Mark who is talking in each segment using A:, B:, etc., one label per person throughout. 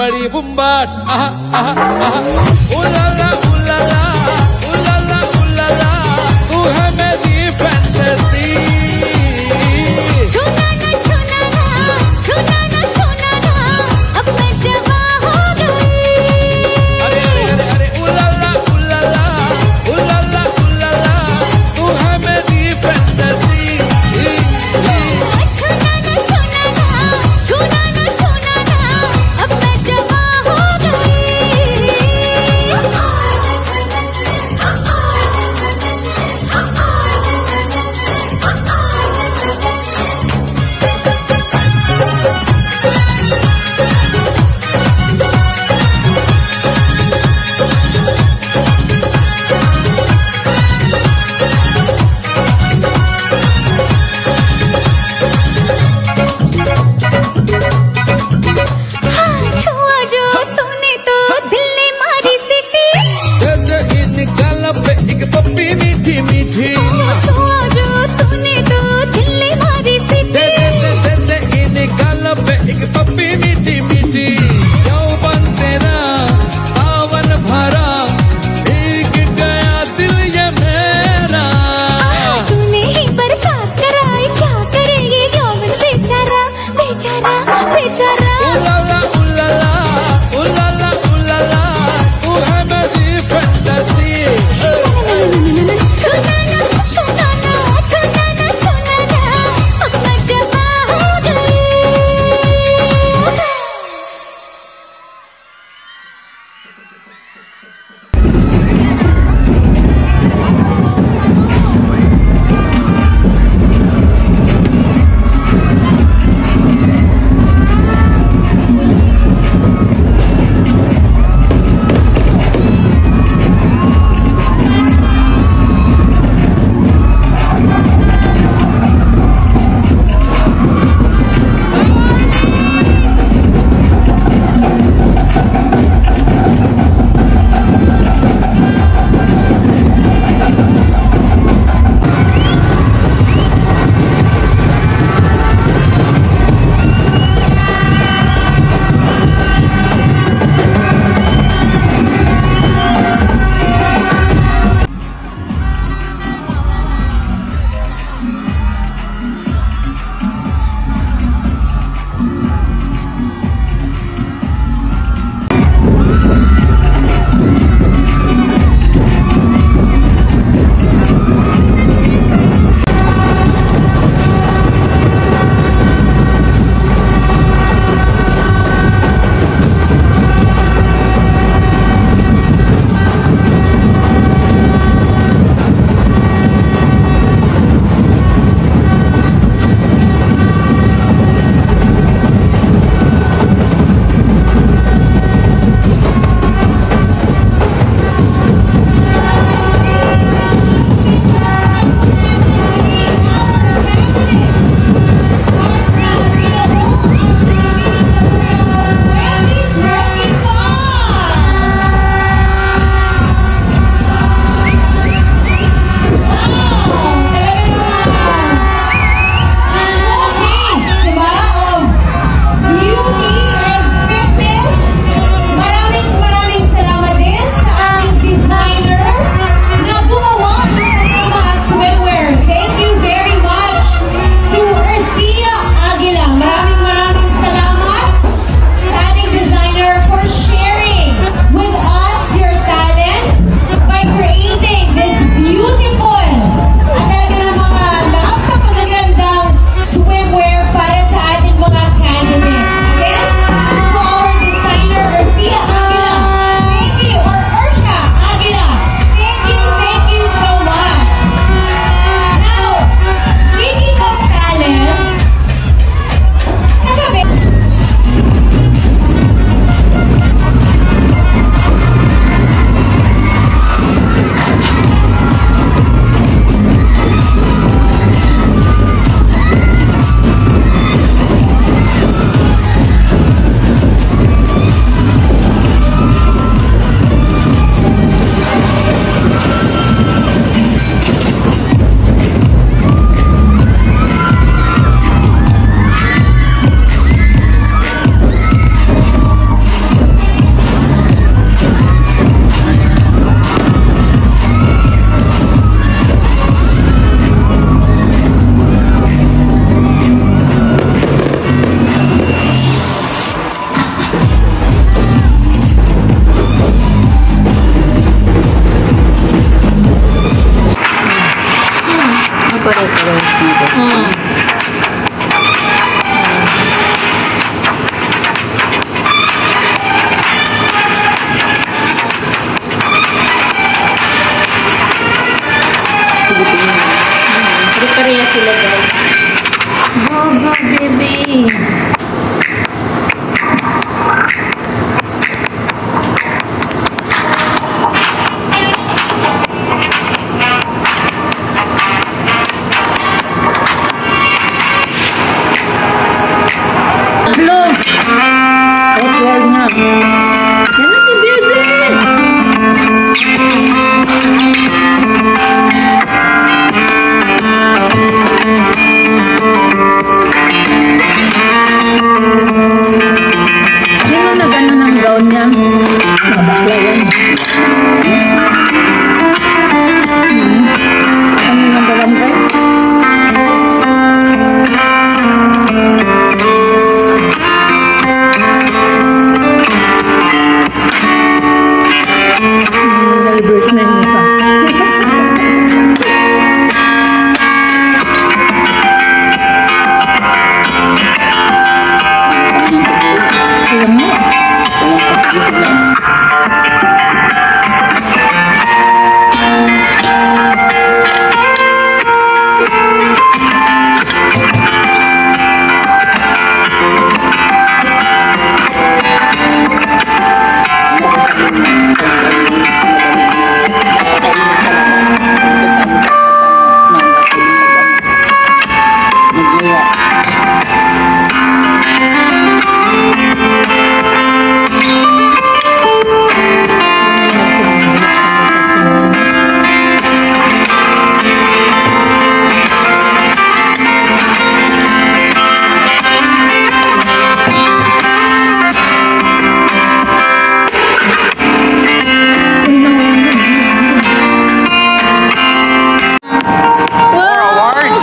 A: बड़ी बुम्बाट आहा आहा आहा उलाला उलाला उलाला उलाला तू है मेरी फैंटेसी
B: छूना ना छूना ना छूना ना छूना ना अब मैं जवा हो गई
A: अरे अरे अरे अरे उलाला उलाला उलाला उलाला तू है मेरी फैंटेसी
B: छूना ना छूना ना छूना ना छूना ना अब मैं जवा हो गई छुआ जो तूने तो दिल ने मारी सीटी
A: दे दे इन गालों पे एक पप्पी मीठी मीठी
B: छुआ जो तूने तो दिल ने मारी सीटी
A: दे दे दे दे दे इन गालों पे एक पप्पी मीठी मीठी यौवन तेरा सावन भरा भीग गया दिल ये मेरा
B: तूने ही बरसात कराई क्या करे ये यौवन बेचारा बेचारा बेचारा
A: उलाला उलाला उलाला उलाला तू है मेरी फैंटेसी
B: छूना ना छूना ना छूना ना छूना ना अब मैं जवा हो गई
C: Hmm. Pare-pareha sila guys. Bobo, baby. Hello. Hot na. Yan na si baby. Sino nag-ano ng gown niya? Nabakla yan. Ano ng barangay? Nalibers na yung isa. Alam mo?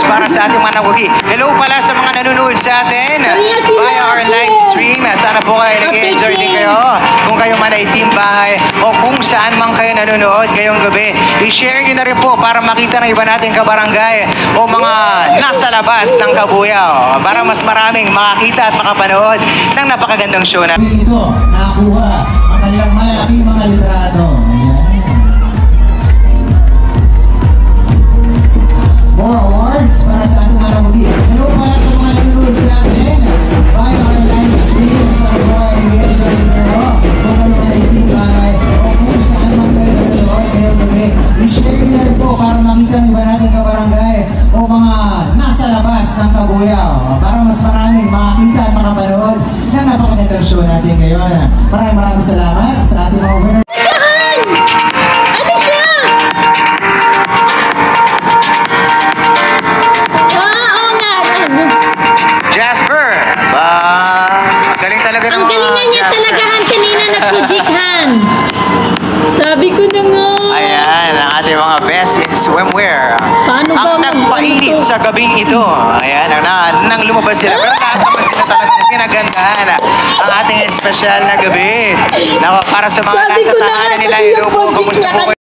D: Para sa ating mga nakuki. Hello pala sa mga nanonood sa atin via our live stream. Sana po kayo nag-enjoy din kayo. Kung kayo man ay team bahay o kung saan man kayo nanonood ngayong gabi, i-share nyo na rin po para makita ng iba nating kabarangay o mga nasa labas ng Kabuyao para mas maraming makakita at makapanood ng napakagandang show na.
E: Ito, nakakuha ang kanilang malalaking mga litrato. Ayan. More awards para sa ating mga namugi. Hello pala sa mga nanonood sa atin. Bye our live stream. Sa mga i-enjoy nyo. Kung ano na iting bagay o kung saan man kayo nanonood ngayong gabi. I-share nyo na rin po para makita ng iba natin kabarangay o mga nasa labas ng Kabuyao. Para mas maraming makakita at makapanood ng napakagandang show natin ngayon. Maraming salamat sa ating mga winner.
C: Ano siya? Oo nga.
D: Jasper! Galing talaga ng
C: Ang
D: mga
C: galing na niya
D: Jasper.
C: talagahan kanina nag-projecthan. Sabi ko na nga.
D: Ayan, ang ating mga best in swimwear.
C: Paano ba
D: Ang nagpainit
C: ano to?
D: sa gabing ito. Ayan, nang lumabas sila. Pero lahat naman sila talagang pinagandahan. Ang ating espesyal na gabi. Para sa mga
C: Sabi
D: nasa
C: ko na
D: tahanan
C: nga,
D: nila,
C: kasi
D: hello
C: yung
D: po,
C: project
D: kumusta
C: niya
D: po kayo?